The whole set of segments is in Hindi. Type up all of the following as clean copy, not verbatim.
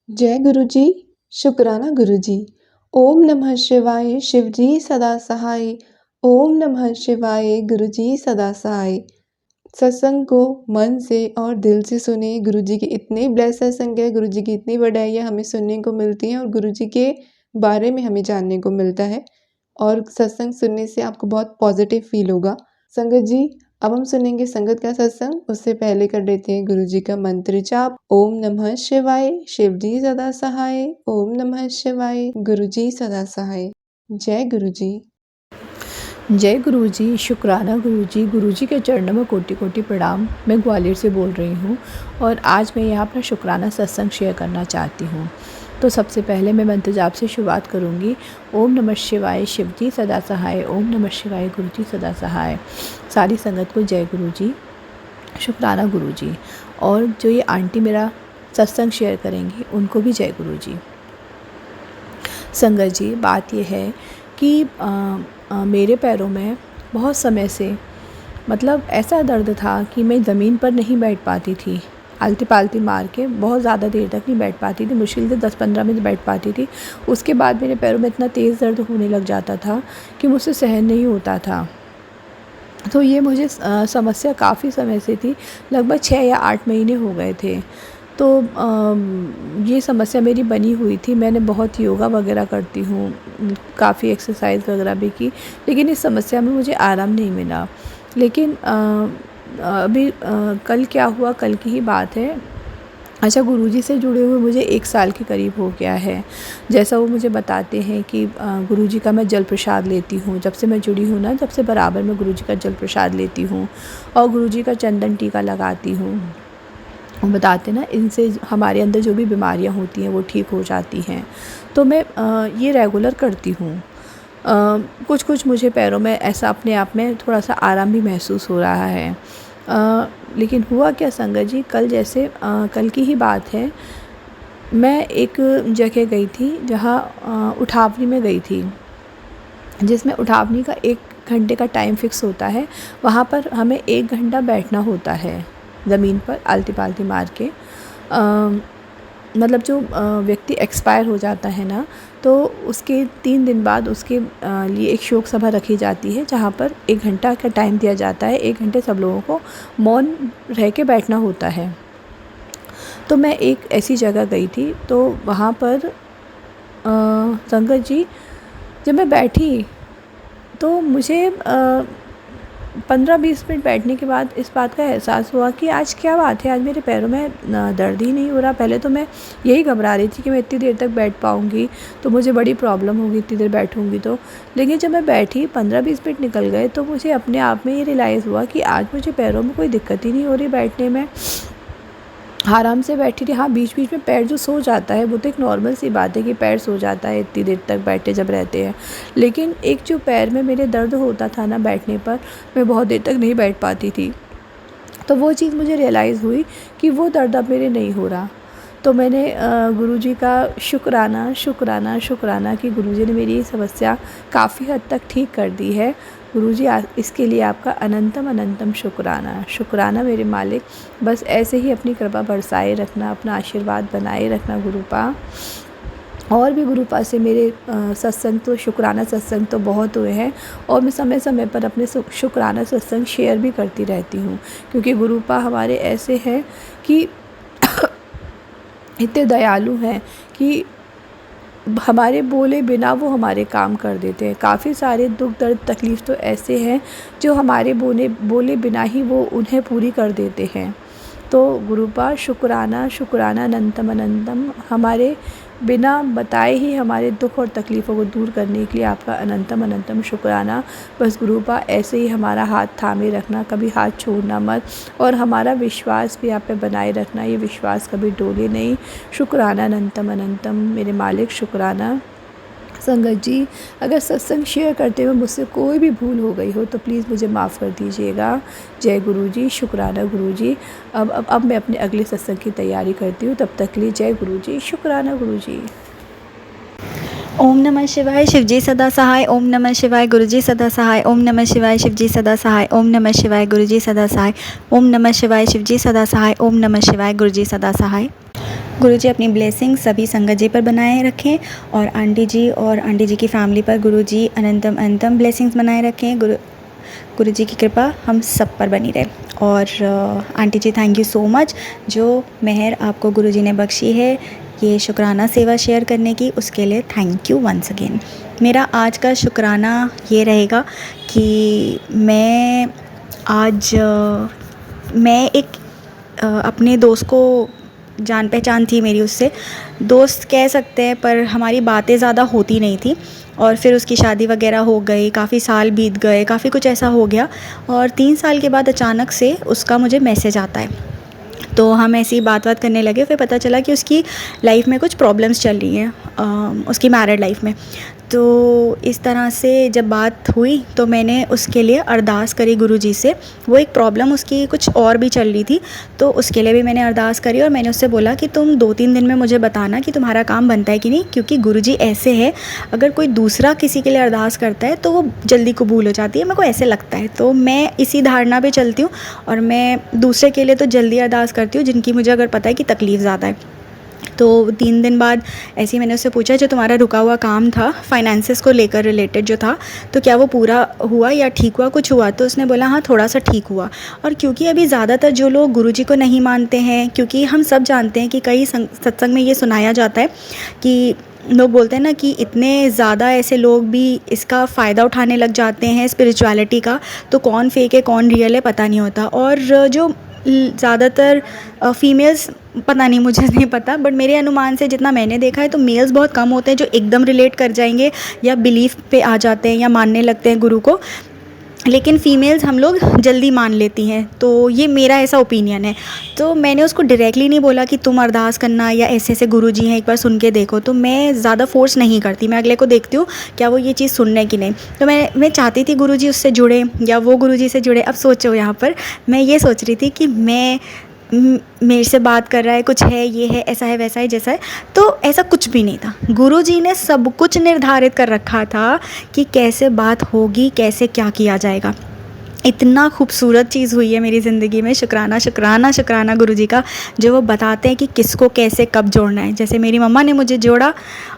जय गुरु जी, शुक्राना गुरु जी। ओम नमः शिवाय, शिव जी सदा सहाय। ओम नमः शिवाय, गुरु जी सदा सहाय। सत्संग को मन से और दिल से सुने। गुरु जी के इतने ब्लेस सत्संग है, गुरु जी की इतनी बढ़ाइयाँ हमें सुनने को मिलती हैं और गुरु जी के बारे में हमें जानने को मिलता है और सत्संग सुनने से आपको बहुत पॉजिटिव फील होगा। संगत जी, अब हम सुनेंगे संगत का सत्संग। उससे पहले कर लेते हैं गुरु जी का मंत्र जाप। ओम नमः शिवाय, शिव जी सदा सहाय। ओम नमः शिवाय, गुरु जी सदा सहाय। जय गुरु जी। जय गुरु जी, शुक्राना गुरु जी के चरणों में कोटि कोटि प्रणाम। मैं ग्वालियर से बोल रही हूँ और आज मैं यहाँ पर शुक्राना सत्संग शेयर करना चाहती हूँ। तो सबसे पहले मैं मंत्र जाप से शुरुआत करूँगी। ओम नमः शिवाय, शिव जी सदा सहाय। ओम नमः शिवाय, गुरु जी सदा सहाय। सारी संगत को जय गुरु जी, शुक्राना गुरु जी। और जो ये आंटी मेरा सत्संग शेयर करेंगी उनको भी जय गुरु जी। संगत जी, बात ये है कि मेरे पैरों में बहुत समय से मतलब ऐसा दर्द था कि मैं ज़मीन पर नहीं बैठ पाती थी। आलती पालती मार के बहुत ज़्यादा देर तक नहीं बैठ पाती थी, मुश्किल से 10-15 मिनट बैठ पाती थी। उसके बाद मेरे पैरों में इतना तेज़ दर्द होने लग जाता था कि मुझसे सहन नहीं होता था। तो ये मुझे समस्या काफ़ी समय से थी, लगभग 6 या 8 महीने हो गए थे। तो ये समस्या मेरी बनी हुई थी। मैंने बहुत योगा वगैरह करती हूँ, काफ़ी एक्सरसाइज वगैरह भी की, लेकिन इस समस्या में मुझे आराम नहीं मिला। लेकिन अभी कल क्या हुआ, कल की ही बात है। अच्छा, गुरुजी से जुड़े हुए मुझे 1 साल के करीब हो गया है। जैसा वो मुझे बताते हैं कि गुरुजी का मैं जल प्रसाद लेती हूँ। जब से मैं जुड़ी हूँ ना, जब से बराबर मैं गुरुजी का जल प्रसाद लेती हूँ और गुरुजी का चंदन टीका लगाती हूँ। वो बताते ना, इनसे हमारे अंदर जो भी बीमारियाँ होती हैं वो ठीक हो जाती हैं। तो मैं ये रेगुलर करती हूँ। कुछ कुछ मुझे पैरों में ऐसा अपने आप में थोड़ा सा आराम भी महसूस हो रहा है। लेकिन हुआ क्या संगत जी, कल जैसे कल की ही बात है। मैं एक जगह गई थी जहाँ उठावनी में गई थी, जिसमें उठावनी का 1 घंटे का टाइम फ़िक्स होता है। वहाँ पर हमें 1 घंटा बैठना होता है ज़मीन पर आलती पालती मार के। मतलब जो व्यक्ति एक्सपायर हो जाता है ना, तो उसके 3 दिन बाद उसके लिए एक शोक सभा रखी जाती है, जहाँ पर 1 घंटा का टाइम दिया जाता है। 1 घंटे सब लोगों को मौन रह के बैठना होता है। तो मैं एक ऐसी जगह गई थी, तो वहाँ पर संगत जी, जब मैं बैठी तो मुझे 15-20 मिनट बैठने के बाद इस बात का एहसास हुआ कि आज क्या बात है, आज मेरे पैरों में दर्द ही नहीं हो रहा। पहले तो मैं यही घबरा रही थी कि मैं इतनी देर तक बैठ पाऊँगी तो मुझे बड़ी प्रॉब्लम होगी, इतनी देर बैठूँगी तो। लेकिन जब मैं बैठी 15-20 मिनट निकल गए तो मुझे अपने आप में ये रियलाइज़ हुआ कि आज मुझे पैरों में कोई दिक्कत ही नहीं हो रही बैठने में। आराम से बैठी थी। हाँ, बीच-बीच में पैर जो सो जाता है वो तो एक नॉर्मल सी बात है कि पैर सो जाता है इतनी देर तक बैठे जब रहते हैं। लेकिन एक जो पैर में मेरे दर्द होता था ना बैठने पर, मैं बहुत देर तक नहीं बैठ पाती थी। तो वो चीज़ मुझे रियलाइज़ हुई कि वो दर्द अब मेरे नहीं हो रहा। तो मैंने गुरुजी का शुक्राना कि गुरुजी ने मेरी ये समस्या काफ़ी हद तक ठीक कर दी है। गुरुजी, इसके लिए आपका अनंतम अनंतम शुक्राना मेरे मालिक। बस ऐसे ही अपनी कृपा बरसाए रखना, अपना आशीर्वाद बनाए रखना गुरुपा। और भी गुरुपा से मेरे सत्संग तो शुक्राना सत्संग तो बहुत हुए हैं और मैं समय समय पर अपने शुक्राना सत्संग शेयर भी करती रहती हूँ, क्योंकि गुरुपा हमारे ऐसे हैं कि इतने दयालु हैं कि हमारे बोले बिना वो हमारे काम कर देते हैं। काफ़ी सारे दुख दर्द तकलीफ़ तो ऐसे हैं जो हमारे बोले बिना ही वो उन्हें पूरी कर देते हैं। तो गुरुपा शुक्राना अनंतम अनंतम, हमारे बिना बताए ही हमारे दुख और तकलीफ़ों को दूर करने के लिए आपका अनंतम अनंतम शुक्राना। बस गुरुपा ऐसे ही हमारा हाथ थामे रखना, कभी हाथ छोड़ना मत और हमारा विश्वास भी आप पे बनाए रखना, ये विश्वास कभी डोले नहीं। शुक्राना अनंतम अनंतम मेरे मालिक, शुक्राना। संगत जी, अगर सत्संग शेयर करते हुए मुझसे कोई भी भूल हो गई हो तो प्लीज़ मुझे माफ़ कर दीजिएगा। जय गुरु जी, शुक्राना गुरु जी। अब मैं अपने अगले सत्संग की तैयारी करती हूँ, तब तक के लिए जय गुरु जी, शुक्राना गुरु जी। ओम नमः शिवाय, शिवजी सदा सहाय। ओम नमः शिवाय, गुरुजी सदा सहाय। ओम नमः शिवाय, शिवजी सदा सहाय। ओम नमः शिवाय, गुरुजी सदा सहाय। ओम नमः शिवाय, शिवजी सदा सहाय। ओम नमः शिवाय, गुरुजी सदा सहाय। गुरुजी अपनी ब्लेसिंग सभी संगत जी पर बनाए रखें और आंटी जी की फैमिली पर गुरुजी अनंतम अनंतम ब्लेसिंग्स बनाए रखें। गुरुजी की कृपा हम सब पर बनी रहे। और aunty ji thank you so much, जो मेहर आपको गुरुजी ने बख्शी है ये शुक्राना सेवा शेयर करने की, उसके लिए थैंक यू वंस अगेन। मेरा आज का शुक्राना ये रहेगा कि मैं एक अपने दोस्त को, जान पहचान थी मेरी उससे, दोस्त कह सकते हैं, पर हमारी बातें ज़्यादा होती नहीं थी। और फिर उसकी शादी वगैरह हो गई, काफ़ी साल बीत गए, काफ़ी कुछ ऐसा हो गया और 3 साल के बाद अचानक से उसका मुझे मैसेज आता है। तो हम ऐसी बात करने लगे। फिर पता चला कि उसकी लाइफ में कुछ प्रॉब्लम्स चल रही हैं, उसकी मैरिड लाइफ में। तो इस तरह से जब बात हुई तो मैंने उसके लिए अरदास करी गुरुजी से। वो एक प्रॉब्लम उसकी कुछ और भी चल रही थी, तो उसके लिए भी मैंने अरदास करी और मैंने उससे बोला कि तुम 2-3 दिन में मुझे बताना कि तुम्हारा काम बनता है कि नहीं, क्योंकि गुरुजी ऐसे है, अगर कोई दूसरा किसी के लिए अरदास करता है तो वो जल्दी कबूल हो जाती है, मेरे को ऐसे लगता है। तो मैं इसी धारणा पे चलती हूँ और मैं दूसरे के लिए तो जल्दी अरदास करती हूँ जिनकी मुझे अगर पता है कि तकलीफ़ ज़्यादा है। तो 3 दिन बाद ऐसे ही मैंने उससे पूछा, जो तुम्हारा रुका हुआ काम था फाइनेंसेस को लेकर रिलेटेड जो था, तो क्या वो पूरा हुआ या ठीक हुआ, कुछ हुआ? तो उसने बोला हाँ थोड़ा सा ठीक हुआ। और क्योंकि अभी ज़्यादातर जो लोग गुरुजी को नहीं मानते हैं, क्योंकि हम सब जानते हैं कि कई सत्संग में ये सुनाया जाता है कि लोग बोलते हैं ना कि इतने ज़्यादा ऐसे लोग भी इसका फ़ायदा उठाने लग जाते हैं स्पिरिचुअलिटी का, तो कौन फेक है कौन रियल है पता नहीं होता। और जो ज़्यादातर फीमेल्स, पता नहीं, मुझे नहीं पता, बट मेरे अनुमान से जितना मैंने देखा है तो मेल्स बहुत कम होते हैं जो एकदम रिलेट कर जाएंगे या बिलीफ पे आ जाते हैं या मानने लगते हैं गुरु को, लेकिन फ़ीमेल्स हम लोग जल्दी मान लेती हैं। तो ये मेरा ऐसा ओपिनियन है। तो मैंने उसको डायरेक्टली नहीं बोला कि तुम अरदास करना या ऐसे ऐसे गुरुजी हैं एक बार सुन के देखो, तो मैं ज़्यादा फोर्स नहीं करती, मैं अगले को देखती हूँ क्या वो ये चीज़ सुनने की नहीं। तो मैं चाहती थी गुरुजी उससे जुड़े या वो गुरुजी से जुड़े। अब सोचो यहाँ पर मैं ये सोच रही थी कि मेरे से बात कर रहा है, कुछ है, ये है, ऐसा है, वैसा है, जैसा है, तो ऐसा कुछ भी नहीं था। गुरुजी ने सब कुछ निर्धारित कर रखा था कि कैसे बात होगी, कैसे क्या किया जाएगा। इतना खूबसूरत चीज़ हुई है मेरी ज़िंदगी में। शुक्राना शुक्राना शुक्राना गुरुजी का, जो वो बताते हैं कि किसको कैसे कब जोड़ना है। जैसे मेरी मम्मा ने मुझे जोड़ा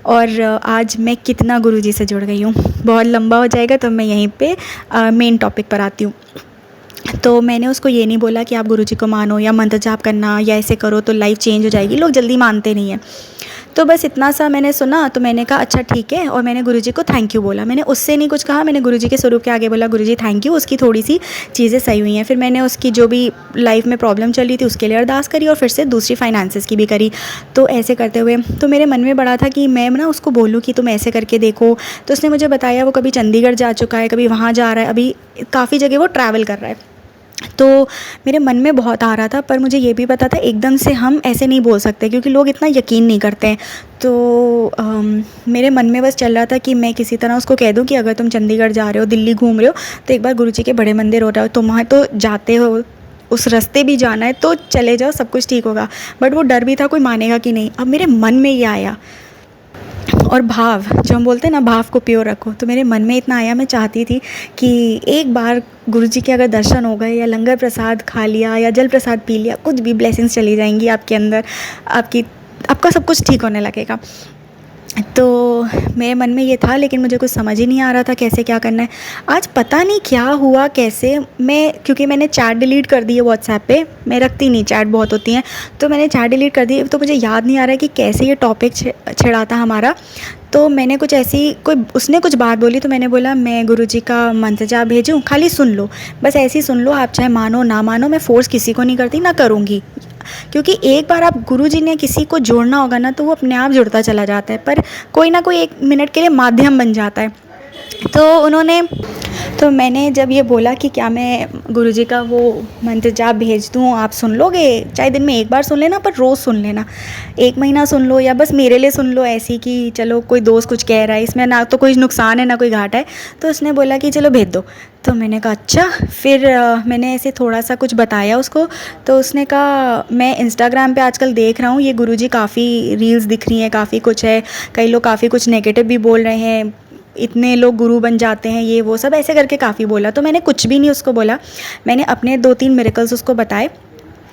और आज मैं कितना गुरुजी से जुड़ गई हूँ। बहुत लंबा हो जाएगा तो मैं यहीं पे मेन टॉपिक पर आती हूँ। तो मैंने उसको ये नहीं बोला कि आप गुरुजी को मानो या मंत्र जाप करना या ऐसे करो तो लाइफ चेंज हो जाएगी, लोग जल्दी मानते नहीं हैं। तो बस इतना सा मैंने सुना तो मैंने कहा अच्छा ठीक है, और मैंने गुरुजी को थैंक यू बोला। मैंने उससे नहीं कुछ कहा, मैंने गुरुजी के स्वरूप के आगे बोला गुरुजी थैंक यू, उसकी थोड़ी सी चीज़ें सही हुई हैं। फिर मैंने उसकी जो भी लाइफ में प्रॉब्लम चल रही थी उसके लिए अरदास करी और फिर से दूसरी फाइनेंसेस की भी करी। तो ऐसे करते हुए तो मेरे मन में बड़ा था कि मैं ना उसको बोलूँ कि तुम ऐसे करके देखो। तो उसने मुझे बताया वो कभी चंडीगढ़ जा चुका है, कभी वहाँ जा रहा है, अभी काफ़ी जगह वो ट्रैवल कर रहा है। तो मेरे मन में बहुत आ रहा था, पर मुझे ये भी पता था एकदम से हम ऐसे नहीं बोल सकते क्योंकि लोग इतना यकीन नहीं करते हैं। तो मेरे मन में बस चल रहा था कि मैं किसी तरह उसको कह दूं कि अगर तुम चंडीगढ़ जा रहे हो, दिल्ली घूम रहे हो, तो एक बार गुरुजी के बड़े मंदिर हो रहा हो, तुम वहाँ तो जाते हो, उस रास्ते भी जाना है तो चले जाओ, सब कुछ ठीक होगा। बट वो डर भी था कोई मानेगा कि नहीं। अब मेरे मन में ये आया, और भाव जो हम बोलते हैं ना, भाव को प्योर रखो, तो मेरे मन में इतना आया, मैं चाहती थी कि एक बार गुरुजी के अगर दर्शन हो गए या लंगर प्रसाद खा लिया या जल प्रसाद पी लिया, कुछ भी ब्लेसिंग्स चली जाएंगी आपके अंदर, आपका सब कुछ ठीक होने लगेगा। तो मेरे मन में ये था, लेकिन मुझे कुछ समझ ही नहीं आ रहा था कैसे क्या करना है। आज पता नहीं क्या हुआ, कैसे क्योंकि मैंने चैट डिलीट कर दी है व्हाट्सएप पे, मैं रखती नहीं, चैट बहुत होती हैं, तो मैंने चैट डिलीट कर दी। तो मुझे याद नहीं आ रहा है कि कैसे ये टॉपिक छिड़ा था हमारा। तो मैंने कुछ ऐसी उसने कुछ बात बोली, तो मैंने बोला मैं गुरुजी का मंत्र जाप भेजूँ, खाली सुन लो, बस ऐसे ही सुन लो, आप चाहे मानो ना मानो, मैं फ़ोर्स किसी को नहीं करती ना करूँगी। क्योंकि एक बार आप गुरुजी ने किसी को जोड़ना होगा ना तो वो अपने आप जुड़ता चला जाता है, पर कोई ना कोई 1 मिनट के लिए माध्यम बन जाता है। तो मैंने जब ये बोला कि क्या मैं गुरुजी का वो मंत्र जाप भेज दूँ, आप सुन लोगे, चाहे दिन में एक बार सुन लेना पर रोज़ सुन लेना, 1 महीना सुन लो या बस मेरे लिए सुन लो, ऐसी कि चलो कोई दोस्त कुछ कह रहा है, इसमें ना तो कोई नुकसान है ना कोई घाटा है। तो उसने बोला कि चलो भेज दो। तो मैंने कहा अच्छा। फिर मैंने ऐसे थोड़ा सा कुछ बताया उसको, तो उसने कहा मैं इंस्टाग्राम पे आजकल देख रहा हूँ ये गुरुजी काफ़ी रील्स दिख रही हैं, काफ़ी कुछ है, कई लोग काफ़ी कुछ नेगेटिव भी बोल रहे हैं, इतने लोग गुरु बन जाते हैं, ये वो सब ऐसे करके काफ़ी बोला। तो मैंने कुछ भी नहीं उसको बोला, मैंने अपने 2-3 मिरेकल्स उसको बताए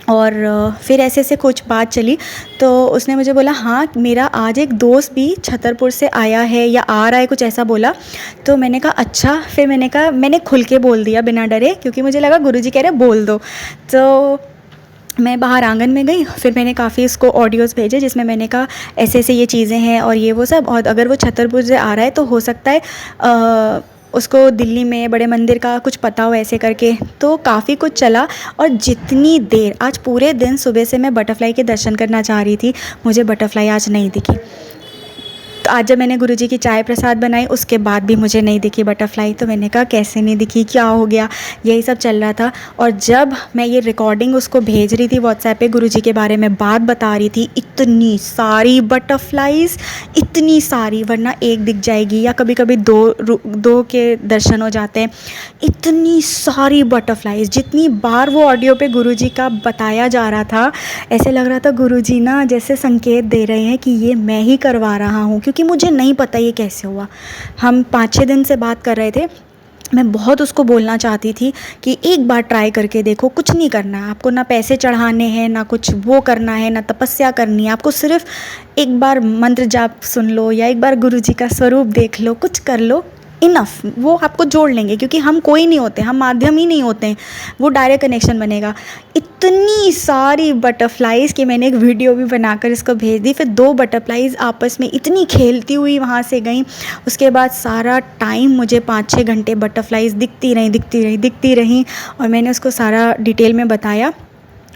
और फिर ऐसे ऐसे कुछ बात चली, तो उसने मुझे बोला हाँ मेरा आज एक दोस्त भी छतरपुर से आया है या आ रहा है, कुछ ऐसा बोला। तो मैंने कहा अच्छा। फिर मैंने कहा, मैंने खुल के बोल दिया बिना डरे, क्योंकि मुझे लगा गुरुजी कह रहे बोल दो। तो मैं बाहर आंगन में गई, फिर मैंने काफ़ी उसको ऑडियोज़ भेजे जिसमें मैंने कहा ऐसे ऐसे ये चीज़ें हैं और ये वो सब, और अगर वो छतरपुर से आ रहा है तो हो सकता है उसको दिल्ली में बड़े मंदिर का कुछ पता हो ऐसे करके। तो काफ़ी कुछ चला, और जितनी देर, आज पूरे दिन सुबह से मैं बटरफ्लाई के दर्शन करना चाह रही थी, मुझे बटरफ्लाई आज नहीं दिखी। तो आज जब मैंने गुरुजी की चाय प्रसाद बनाई उसके बाद भी मुझे नहीं दिखी बटरफ्लाई। तो मैंने कहा कैसे नहीं दिखी, क्या हो गया, यही सब चल रहा था। और जब मैं ये रिकॉर्डिंग उसको भेज रही थी व्हाट्सएप पे, गुरुजी के बारे में बात बता रही थी, इतनी सारी बटरफ्लाइज, इतनी सारी, वरना एक दिख जाएगी या कभी कभी दो के दर्शन हो जाते हैं। इतनी सारी बटरफ्लाइज, जितनी बार वो ऑडियो पे गुरुजी का बताया जा रहा था, ऐसे लग रहा था गुरुजी ना जैसे संकेत दे रहे हैं कि ये मैं ही करवा रहा हूँ, क्योंकि मुझे नहीं पता ये कैसे हुआ। हम 5-6 दिन से बात कर रहे थे, मैं बहुत उसको बोलना चाहती थी कि एक बार ट्राई करके देखो, कुछ नहीं करना है आपको, ना पैसे चढ़ाने हैं, ना कुछ वो करना है, ना तपस्या करनी है आपको, सिर्फ एक बार मंत्र जाप सुन लो या एक बार गुरुजी का स्वरूप देख लो, कुछ कर लो, इनफ, वो आपको जोड़ लेंगे, क्योंकि हम कोई नहीं होते, हम माध्यम ही नहीं होते हैं, वो डायरेक्ट कनेक्शन बनेगा। इतनी सारी बटरफ्लाइज़ कि मैंने एक वीडियो भी बनाकर इसको भेज दी। फिर 2 बटरफ्लाइज़ आपस में इतनी खेलती हुई वहाँ से गई। उसके बाद सारा टाइम मुझे 5-6 घंटे बटरफ्लाइज़ दिखती रहीं, और मैंने उसको सारा डिटेल में बताया।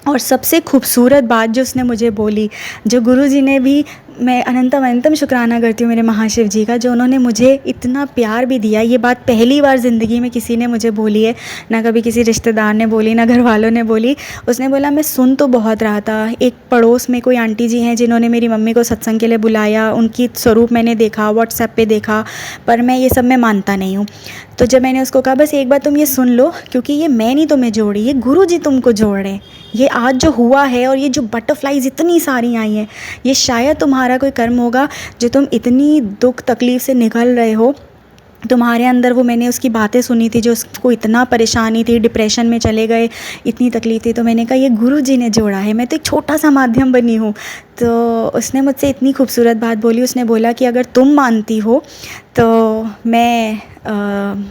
और सबसे खूबसूरत बात जो उसने मुझे बोली, जो गुरुजी ने भी, मैं अनंतम शुक्राना करती हूँ मेरे महाशिव जी का, जो उन्होंने मुझे इतना प्यार भी दिया। ये बात पहली बार ज़िंदगी में किसी ने मुझे बोली है, ना कभी किसी रिश्तेदार ने बोली, ना घर वालों ने बोली। उसने बोला मैं सुन तो बहुत रहा था, एक पड़ोस में कोई आंटी जी हैं जिन्होंने मेरी मम्मी को सत्संग के लिए बुलाया, उनकी स्वरूप मैंने देखा, व्हाट्सएप पे देखा, पर मैं ये सब में मानता नहीं हूँ। तो जब मैंने उसको कहा बस एक बार तुम ये सुन लो, क्योंकि ये मैं नहीं तुम्हें जोड़ी, ये गुरुजी तुमको जोड़ रहे हैं, ये आज जो हुआ है और ये जो बटरफ्लाइज इतनी सारी आई हैं, ये शायद तुम्हारा कोई कर्म होगा जो तुम इतनी दुख तकलीफ़ से निकल रहे हो, तुम्हारे अंदर वो, मैंने उसकी बातें सुनी थी जो उसको इतना परेशानी थी, डिप्रेशन में चले गए, इतनी तकलीफ़ थी। तो मैंने कहा ये गुरुजी ने जोड़ा है, मैं तो एक छोटा सा माध्यम बनी हूँ। तो उसने मुझसे इतनी खूबसूरत बात बोली, उसने बोला कि अगर तुम मानती हो तो मैं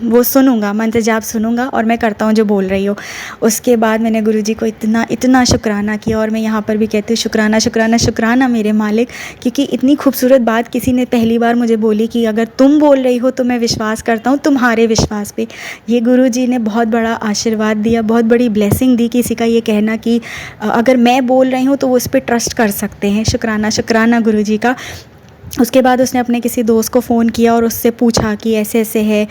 वो सुनूंगा, मंत्र जाप सुनूंगा, और मैं करता हूँ जो बोल रही हो। उसके बाद मैंने गुरुजी को इतना शुक्राना किया, और मैं यहाँ पर भी कहती हूँ शुक्राना शुक्राना शुक्राना मेरे मालिक, क्योंकि इतनी खूबसूरत बात किसी ने पहली बार मुझे बोली कि अगर तुम बोल रही हो तो मैं विश्वास करता हूँ तुम्हारे विश्वास पे। ये गुरुजी ने बहुत बड़ा आशीर्वाद दिया, बहुत बड़ी ब्लेसिंग दी किसी का ये कहना कि अगर मैं बोल रही हूँ तो वो उस पर ट्रस्ट कर सकते हैं। शुक्राना शुक्राना गुरुजी का। उसके बाद उसने अपने किसी दोस्त को फ़ोन किया और उससे पूछा कि ऐसे ऐसे है,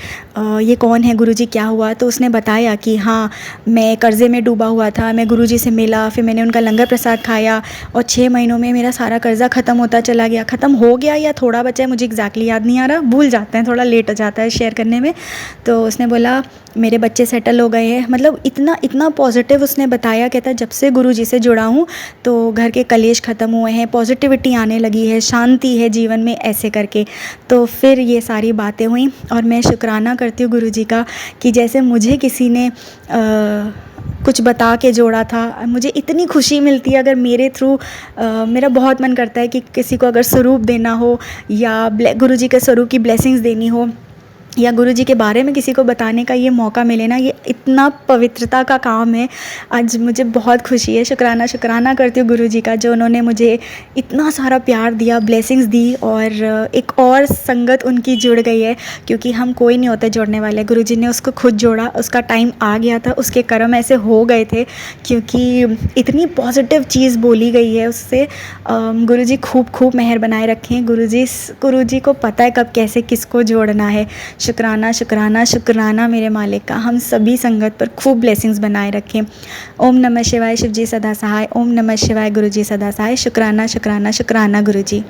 ये कौन है गुरुजी, क्या हुआ। तो उसने बताया कि हाँ मैं कर्ज़े में डूबा हुआ था, मैं गुरुजी से मिला, फिर मैंने उनका लंगर प्रसाद खाया, और 6 महीनों में मेरा सारा कर्ज़ा ख़त्म होता चला गया, ख़त्म हो गया या थोड़ा बचा है, मुझे एग्जैक्टली याद नहीं आ रहा, भूल जाते हैं, थोड़ा लेट हो जाता है शेयर करने में। तो उसने बोला मेरे बच्चे सेटल हो गए हैं, मतलब इतना पॉजिटिव उसने बताया। कहता जब से गुरुजी से जुड़ा हूँ तो घर के कलेश ख़त्म हुए हैं, पॉजिटिविटी आने लगी है, शांति है जीवन में, ऐसे करके। तो फिर ये सारी बातें हुई, और मैं शुक्राना करती हूँ गुरुजी का कि जैसे मुझे किसी ने कुछ बता के जोड़ा था, मुझे इतनी खुशी मिलती है अगर मेरे थ्रू। मेरा बहुत मन करता है कि किसी को अगर स्वरूप देना हो या गुरुजी के स्वरूप की ब्लेसिंग्स देनी हो या गुरुजी के बारे में किसी को बताने का ये मौका मिले ना, ये इतना पवित्रता का काम है। आज मुझे बहुत खुशी है, शुक्राना करती हूँ गुरुजी का, जो उन्होंने मुझे इतना सारा प्यार दिया, ब्लेसिंग्स दी, और एक और संगत उनकी जुड़ गई है, क्योंकि हम कोई नहीं होते जोड़ने वाले। गुरुजी ने उसको खुद जोड़ा, उसका टाइम आ गया था, उसके कर्म ऐसे हो गए थे, क्योंकि इतनी पॉजिटिव चीज़ बोली गई है उससे। गुरुजी खूब बनाए रखें। गुरुजी को पता है कब कैसे किसको जोड़ना है। शुक्राना शुक्राना शुक्राना मेरे मालिक का, हम सभी संगत पर खूब ब्लेसिंग्स बनाए रखें। ओम नमः शिवाय, शिवजी सदा सहाय। ओम नमः शिवाय, गुरुजी सदा सहाय। शुक्राना शुक्राना शुक्राना गुरुजी।